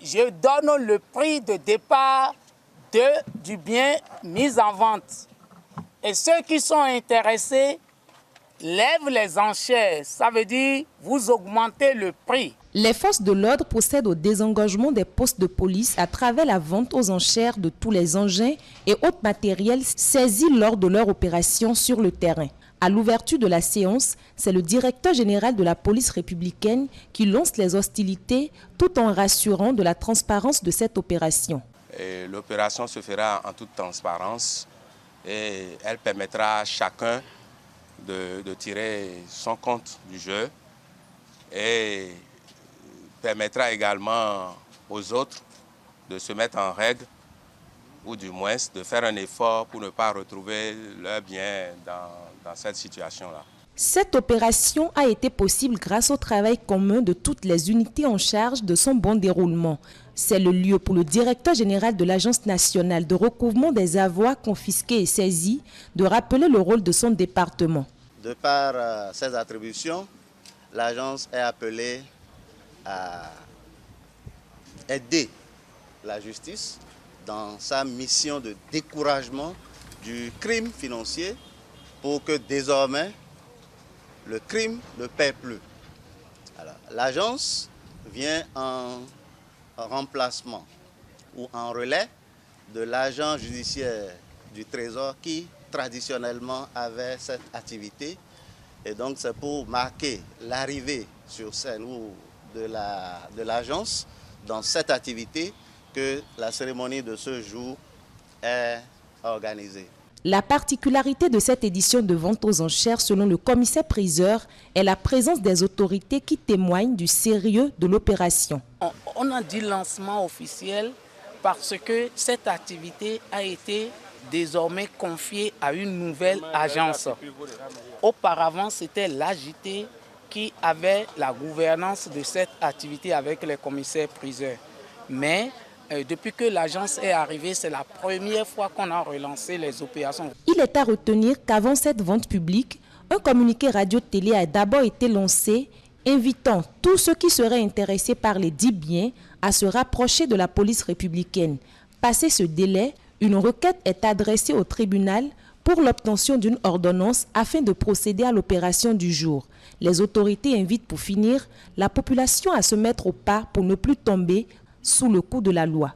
je donne le prix de départ du bien mis en vente. Et ceux qui sont intéressés lèvent les enchères. Ça veut dire vous augmentez le prix. Les forces de l'ordre procèdent au désengagement des postes de police à travers la vente aux enchères de tous les engins et autres matériels saisis lors de leur opération sur le terrain. À l'ouverture de la séance, c'est le directeur général de la police républicaine qui lance les hostilités tout en rassurant de la transparence de cette opération. L'opération se fera en toute transparence et elle permettra à chacun de tirer son compte du jeu et permettra également aux autres de se mettre en règle ou du moins de faire un effort pour ne pas retrouver leur bien dans cette situation-là. Cette opération a été possible grâce au travail commun de toutes les unités en charge de son bon déroulement. C'est le lieu pour le directeur général de l'Agence nationale de recouvrement des avoirs confisqués et saisis de rappeler le rôle de son département. De par ses attributions, l'agence est appelée à aider la justice dans sa mission de découragement du crime financier pour que désormais le crime ne paie plus. L'agence vient en remplacement ou en relais de l'agent judiciaire du Trésor qui traditionnellement avait cette activité. Et donc c'est pour marquer l'arrivée sur scène de l'agence dans cette activité que la cérémonie de ce jour est organisée. La particularité de cette édition de vente aux enchères, selon le commissaire-priseur, est la présence des autorités qui témoignent du sérieux de l'opération. On a dit lancement officiel parce que cette activité a été désormais confiée à une nouvelle agence. Auparavant, c'était l'AJT qui avait la gouvernance de cette activité avec les commissaires-priseurs. Mais depuis que l'agence est arrivée, c'est la première fois qu'on a relancé les opérations. Il est à retenir qu'avant cette vente publique, un communiqué radio-télé a d'abord été lancé, invitant tous ceux qui seraient intéressés par les dits biens à se rapprocher de la police républicaine. Passé ce délai, une requête est adressée au tribunal pour l'obtention d'une ordonnance afin de procéder à l'opération du jour. Les autorités invitent pour finir la population à se mettre au pas pour ne plus tomber sous le coup de la loi.